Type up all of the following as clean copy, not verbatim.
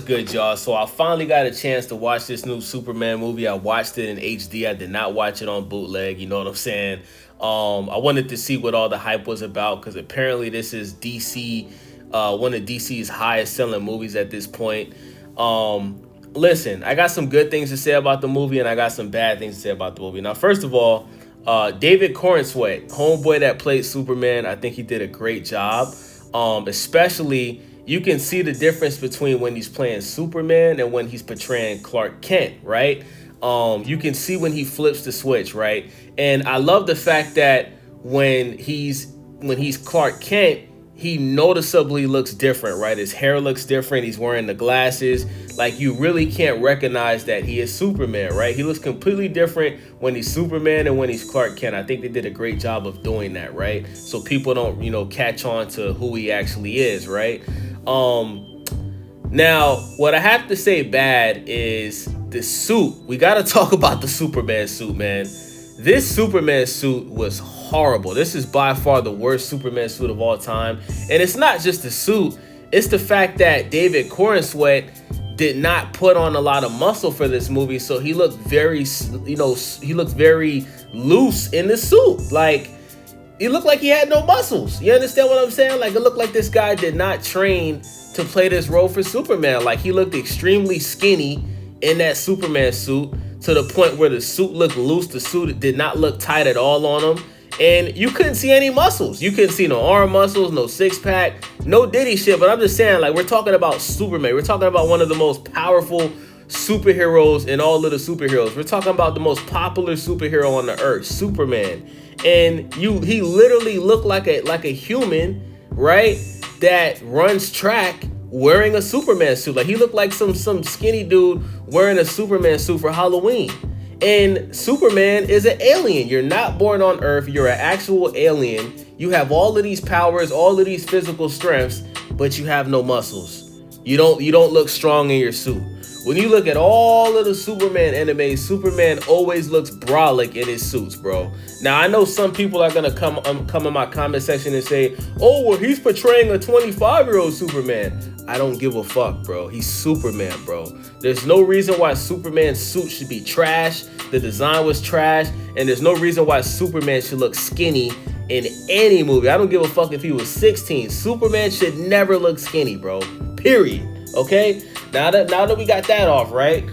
good, y'all? So I finally got a chance to watch this new Superman movie. I watched it in HD. I did not watch it on bootleg. You know what I'm saying? I wanted to see what all the hype was about because apparently this is DC, one of DC's highest selling movies at this point. Listen, I got some good things to say about the movie and I got some bad things to say about the movie. Now, first of all, David Corenswet, homeboy that played Superman, I think he did a great job. Especially, you can see the difference between when he's playing Superman and when he's portraying Clark Kent, right? You can see when he flips the switch, right? And I love the fact that when he's Clark Kent, he noticeably looks different, right? His hair looks different. He's wearing the glasses. Like, you really can't recognize that he is Superman, right? He looks completely different when he's Superman and when he's Clark Kent. I think they did a great job of doing that, right? So people don't, catch on to who he actually is, right? Now, what I have to say bad is the suit. We got to talk about the Superman suit, man. This Superman suit was horrible. This is by far the worst Superman suit of all time. And it's not just the suit. It's the fact that David Corenswet did not put on a lot of muscle for this movie. So he looked very, he looked very loose in the suit. Like, he looked like he had no muscles. You understand what I'm saying? Like, it looked like this guy did not train to play this role for Superman. Like, he looked extremely skinny in that Superman suit to the point where the suit looked loose. The suit did not look tight at all on him. And you couldn't see any muscles. You couldn't see no arm muscles, no six pack, no Diddy shit. But I'm just saying, like, we're talking about Superman. We're talking about one of the most powerful superheroes in all of the superheroes. We're talking about the most popular superhero on the earth, Superman. And he literally looked like a human, right? That runs track wearing a Superman suit. Like, he looked like some skinny dude wearing a Superman suit for Halloween. And Superman is an alien. You're not born on Earth. You're an actual alien. You have all of these powers, all of these physical strengths, but you have no muscles. You don't look strong in your suit. When you look at all of the Superman anime, Superman always looks brolic in his suits, bro. Now, I know some people are gonna come in my comment section and say, oh, well, he's portraying a 25-year-old Superman. I don't give a fuck, bro. He's Superman, bro. There's no reason why Superman's suit should be trash. The design was trash. And there's no reason why Superman should look skinny in any movie. I don't give a fuck if he was 16. Superman should never look skinny, bro. Period. Okay? Now that we got that off, right?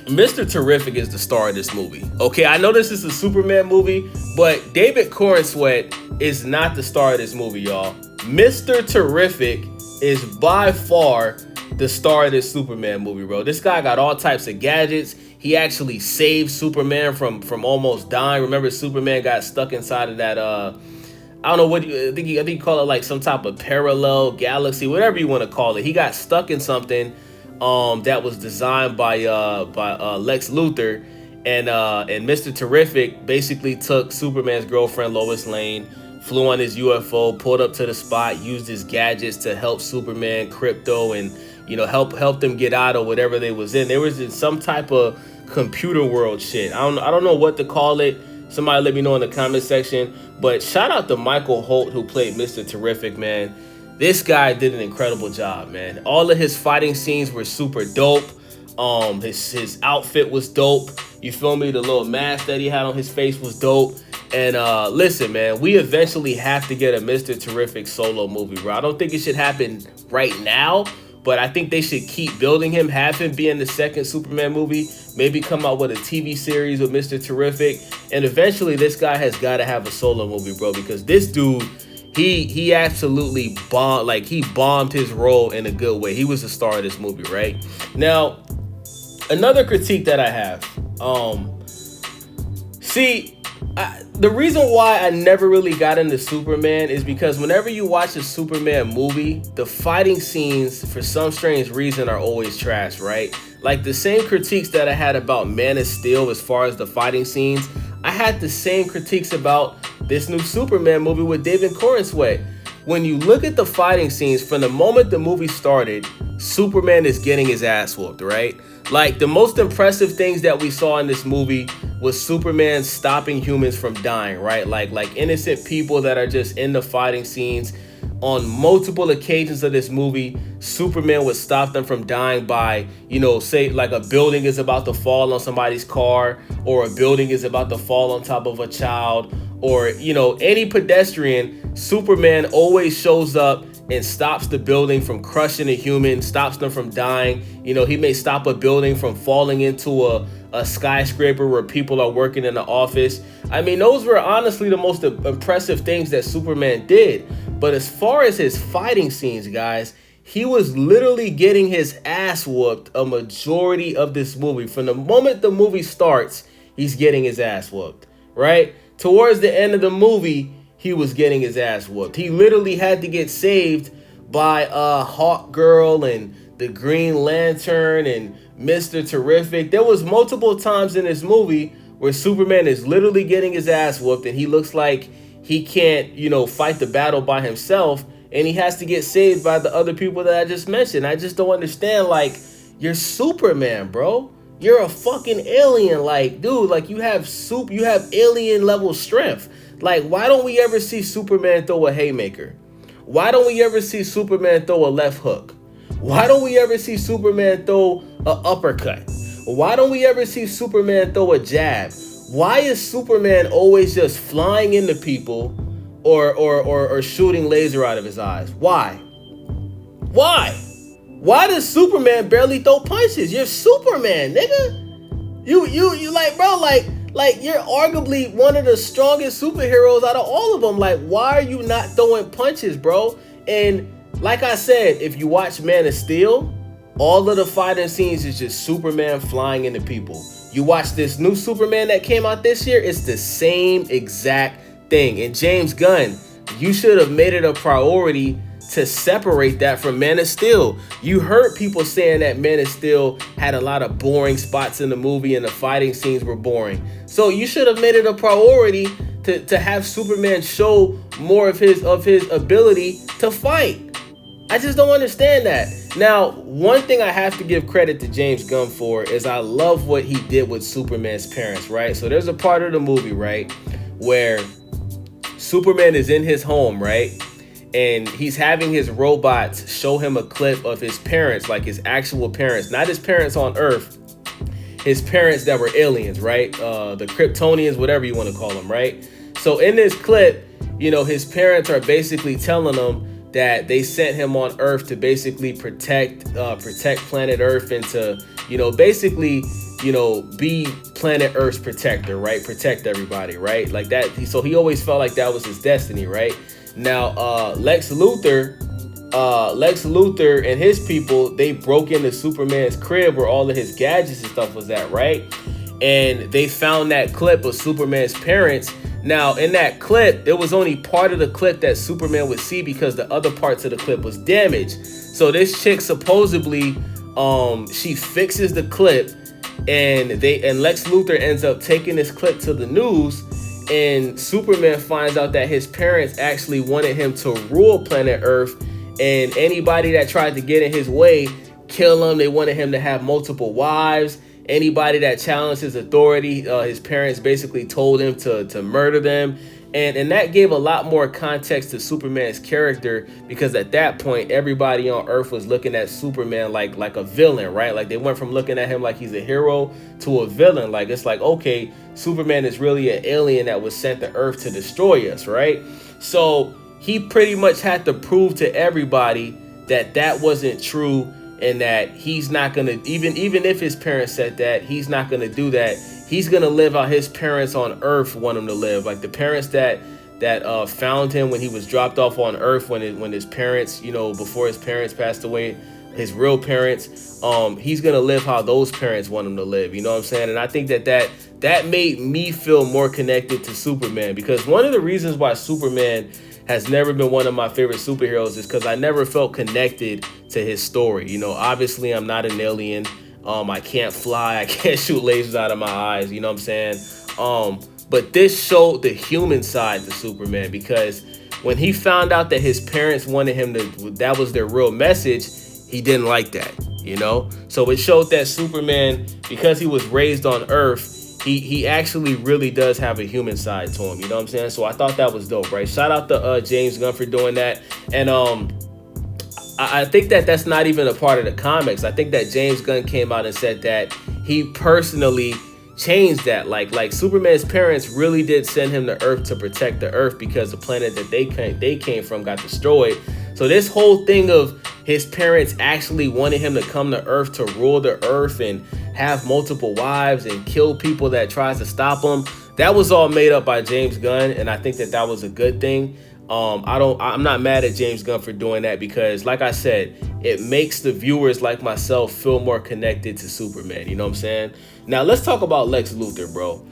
Mr. Terrific is the star of this movie. Okay, I know this is a Superman movie, but David Corenswet is not the star of this movie, y'all. Mr. Terrific is by far the star of this Superman movie, bro. This guy got all types of gadgets. He actually saved Superman from almost dying. Remember, Superman got stuck inside of that I don't know what I think you call it, like some type of parallel galaxy, whatever you want to call it. He got stuck in something that was designed by Lex Luthor, and Mr. Terrific basically took Superman's girlfriend Lois Lane, flew on his UFO, pulled up to the spot, used his gadgets to help Superman, Crypto, and help them get out of whatever they was in. They was in some type of computer world shit. I don't know what to call it. Somebody let me know in the comment section. But shout out to Michael Holt, who played Mr. Terrific, man. This guy did an incredible job, man. All of his fighting scenes were super dope. His outfit was dope. You feel me? The little mask that he had on his face was dope. And listen, man, we eventually have to get a Mr. Terrific solo movie, bro. I don't think it should happen right now, but I think they should keep building him, have him be in the second Superman movie, maybe come out with a TV series with Mr. Terrific, and eventually this guy has got to have a solo movie, bro, because this dude, he absolutely bombed, like he bombed his role in a good way. He was the star of this movie, right? Now, another critique that I have, the reason why I never really got into Superman is because whenever you watch a Superman movie, the fighting scenes, for some strange reason, are always trash, right? Like the same critiques that I had about Man of Steel as far as the fighting scenes, I had the same critiques about this new Superman movie with David Corenswet. When you look at the fighting scenes, from the moment the movie started, Superman is getting his ass whooped, right? Like, the most impressive things that we saw in this movie was Superman stopping humans from dying, right? Like innocent people that are just in the fighting scenes. on multiple occasions of this movie, Superman would stop them from dying by, say like a building is about to fall on somebody's car, or a building is about to fall on top of a child, or, any pedestrian. Superman always shows up and stops the building from crushing a human, stops them from dying. He may stop a building from falling into a skyscraper where people are working in the office. I mean, those were honestly the most impressive things that Superman did. But as far as his fighting scenes, guys, he was literally getting his ass whooped a majority of this movie. From the moment the movie starts, he's getting his ass whooped, right? Towards the end of the movie, he was getting his ass whooped. He literally had to get saved by Hawk Girl and the Green Lantern and Mr. Terrific. There was multiple times in this movie where Superman is literally getting his ass whooped and he looks like he can't, fight the battle by himself, and he has to get saved by the other people that I just mentioned. I just don't understand. Like, you're Superman, bro. You're a fucking alien. Like, dude, like you have alien level strength. Like, why don't we ever see Superman throw a haymaker? Why don't we ever see Superman throw a left hook? Why don't we ever see Superman throw an uppercut? Why don't we ever see Superman throw a jab? Why is Superman always just flying into people or shooting laser out of his eyes? Why? Why does Superman barely throw punches? You're Superman, nigga. You like, bro, like you're arguably one of the strongest superheroes out of all of them. Like, why are you not throwing punches, bro? And like I said, if you watch Man of Steel, all of the fighting scenes is just Superman flying into people. You watch this new Superman that came out this year, it's the same exact thing. And James Gunn, you should have made it a priority to separate that from Man of Steel. You heard people saying that Man of Steel had a lot of boring spots in the movie and the fighting scenes were boring. So you should have made it a priority to have Superman show more of his ability to fight. I just don't understand that. Now, one thing I have to give credit to James Gunn for is I love what he did with Superman's parents, right? So there's a part of the movie, right, where Superman is in his home, right? And he's having his robots show him a clip of his parents, like his actual parents, not his parents on Earth, his parents that were aliens, right? The Kryptonians, whatever you want to call them, right? So in this clip, his parents are basically telling him that they sent him on Earth to basically protect planet Earth and to, basically, be planet Earth's protector, right? Protect everybody, right? Like that. So he always felt like that was his destiny, right? Now, Lex Luthor and his people, they broke into Superman's crib where all of his gadgets and stuff was at, right? And they found that clip of Superman's parents. Now, in that clip, it was only part of the clip that Superman would see because the other parts of the clip was damaged. So this chick supposedly, she fixes the clip, and Lex Luthor ends up taking this clip to the news, and Superman finds out that his parents actually wanted him to rule planet Earth, and anybody that tried to get in his way, kill him. They wanted him to have multiple wives. Anybody that challenged his authority, his parents basically told him to murder them. And that gave a lot more context to Superman's character, because at that point, everybody on Earth was looking at Superman like a villain, right? Like they went from looking at him like he's a hero to a villain. Like it's like, okay, Superman is really an alien that was sent to Earth to destroy us, right? So he pretty much had to prove to everybody that wasn't true, and that he's not gonna, even if his parents said that, he's not gonna do that. He's gonna live how his parents on Earth want him to live. Like the parents that found him when he was dropped off on Earth, when his parents, before his parents passed away, his real parents, he's gonna live how those parents want him to live. You know what I'm saying? And I think that made me feel more connected to Superman, because one of the reasons why Superman has never been one of my favorite superheroes is because I never felt connected to his story. Obviously I'm not an alien. I can't fly. I can't shoot lasers out of my eyes. You know what I'm saying? But this showed the human side to Superman, because when he found out that his parents wanted him to, that was their real message, he didn't like that, So it showed that Superman, because he was raised on Earth, he actually really does have a human side to him. You know what I'm saying? So I thought that was dope, right? Shout out to James Gunn for doing that. And I think that that's not even a part of the comics. I think that James Gunn came out and said that he personally changed that. Like Superman's parents really did send him to Earth to protect the Earth because the planet that they came from got destroyed. So this whole thing of his parents actually wanted him to come to Earth to rule the Earth and have multiple wives and kill people that tries to stop him, that was all made up by James Gunn, and I think that that was a good thing. I'm not mad at James Gunn for doing that because, like I said, it makes the viewers like myself feel more connected to Superman. You know what I'm saying? Now let's talk about Lex Luthor, bro.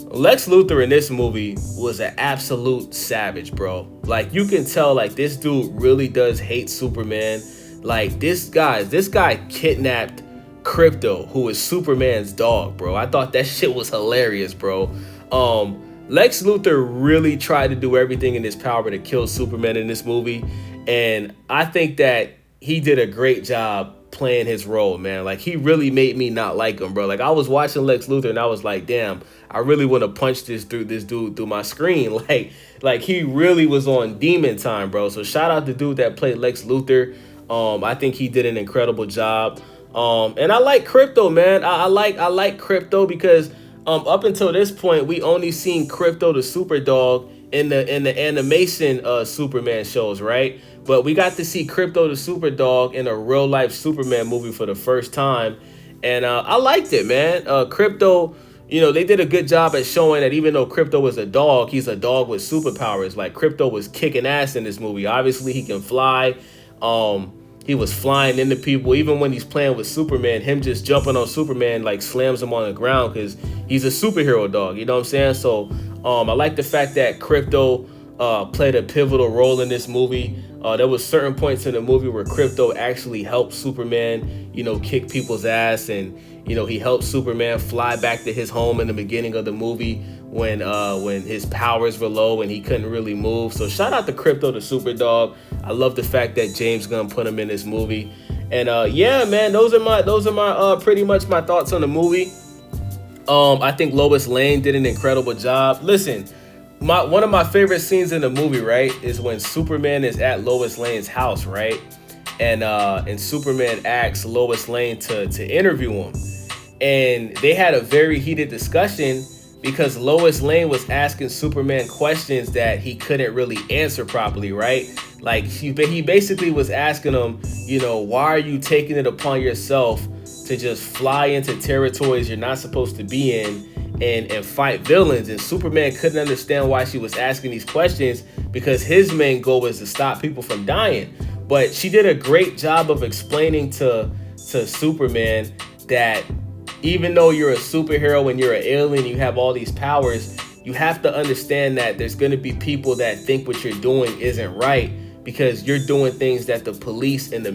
Lex Luthor in this movie was an absolute savage, bro. Like, you can tell, like, this dude really does hate Superman. Like, this guy kidnapped Crypto, who is Superman's dog, bro. I thought that shit was hilarious, bro. Lex Luthor really tried to do everything in his power to kill Superman in this movie, and I think that he did a great job playing his role, man. Like, he really made me not like him, bro. Like, I was watching Lex Luthor and I was like, damn, I really want to punch this dude through my screen. Like he really was on demon time, bro. So shout out to the dude that played Lex Luthor. I think he did an incredible job. And I like Crypto, man. I like Crypto because up until this point, we only seen Crypto the Super Dog in the animation Superman shows, right? But we got to see Crypto the Super Dog in a real life Superman movie for the first time, and I liked it, man. Crypto, you know, they did a good job at showing that even though Crypto was a dog, he's a dog with superpowers. Like, Crypto was kicking ass in this movie. Obviously, he can fly. He was flying into people. Even when he's playing with Superman, him just jumping on Superman like slams him on the ground because he's a superhero dog. You know what I'm saying? So I like the fact that Crypto played a pivotal role in this movie. There was certain points in the movie where Crypto actually helped Superman, you know, kick people's ass, and you know, he helped Superman fly back to his home in the beginning of the movie when his powers were low and he couldn't really move. So shout out to Crypto the Super Dog. I love the fact that James Gunn put him in this movie. And yeah, man, those are my pretty much my thoughts on the movie. I think Lois Lane did an incredible job. Listen, one of my favorite scenes in the movie, right, is when Superman is at Lois Lane's house, right? And Superman asks Lois Lane to interview him. And they had a very heated discussion because Lois Lane was asking Superman questions that he couldn't really answer properly, right? Like, he basically was asking him, you know, why are you taking it upon yourself to just fly into territories you're not supposed to be in and fight villains? And Superman couldn't understand why she was asking these questions because his main goal was to stop people from dying. But she did a great job of explaining to Superman that even though you're a superhero and you're an alien, you have all these powers, you have to understand that there's going to be people that think what you're doing isn't right because you're doing things that the police and the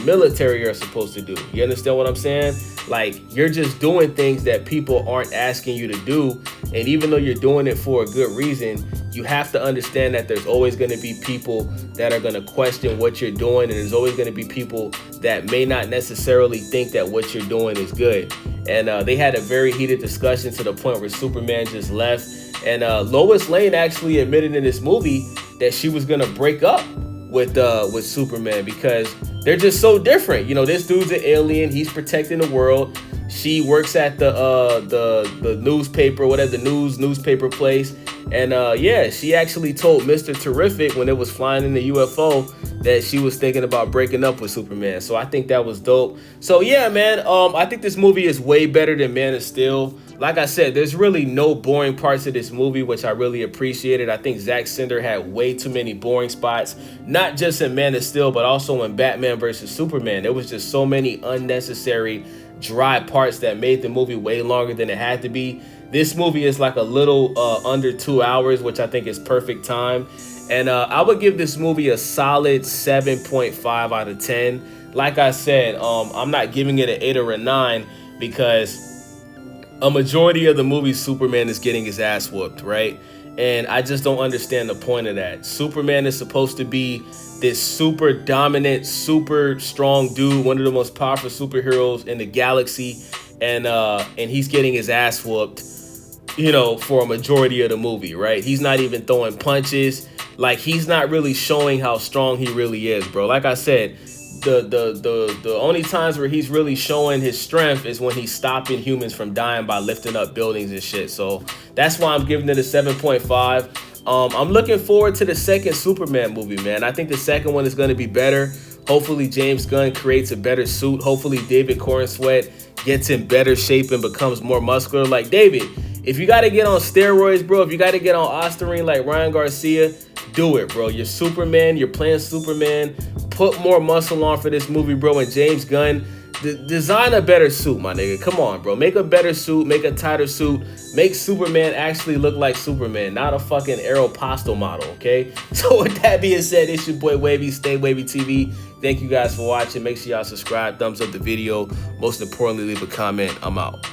military are supposed to do. You understand what I'm saying? Like, you're just doing things that people aren't asking you to do. And even though you're doing it for a good reason, you have to understand that there's always going to be people that are going to question what you're doing. And there's always going to be people that may not necessarily think that what you're doing is good. And they had a very heated discussion to the point where Superman just left. And Lois Lane actually admitted in this movie that she was going to break up with Superman because they're just so different. You know, this dude's an alien. He's protecting the world. She works at the newspaper, whatever, the newspaper place. And yeah, she actually told Mr. Terrific when it was flying in the UFO that she was thinking about breaking up with Superman. So I think that was dope. So yeah, man, I think this movie is way better than Man of Steel. Like I said, there's really no boring parts of this movie, which I really appreciated. I think Zack Snyder had way too many boring spots, not just in Man of Steel, but also in Batman versus Superman. There was just so many unnecessary dry parts that made the movie way longer than it had to be. This movie is like a little under 2 hours, which I think is perfect time. And I would give this movie a solid 7.5 out of 10. Like I said, I'm not giving it an 8 or a 9 because a majority of the movie Superman is getting his ass whooped, right? And I just don't understand the point of that. Superman is supposed to be this super dominant, super strong dude, one of the most powerful superheroes in the galaxy. and he's getting his ass whooped, you know, for a majority of the movie, right? He's not even throwing punches. Like, he's not really showing how strong he really is, bro. Like I said, the only times where he's really showing his strength is when he's stopping humans from dying by lifting up buildings and shit. So that's why I'm giving it a 7.5. I'm looking forward to the second Superman movie, man. I think the second one is going to be better. Hopefully James Gunn creates a better suit. Hopefully David Corenswet gets in better shape and becomes more muscular. Like, David, if you got to get on steroids, bro, if you got to get on Ostarine like Ryan Garcia, do it, bro. You're Superman. You're playing Superman. Put more muscle on for this movie, bro. And James Gunn, design a better suit, my nigga. Come on, bro. Make a better suit. Make a tighter suit. Make Superman actually look like Superman, not a fucking Aeropostale model, okay? So with that being said, it's your boy Wavy. Stay Wavy TV. Thank you guys for watching. Make sure y'all subscribe. Thumbs up the video. Most importantly, leave a comment. I'm out.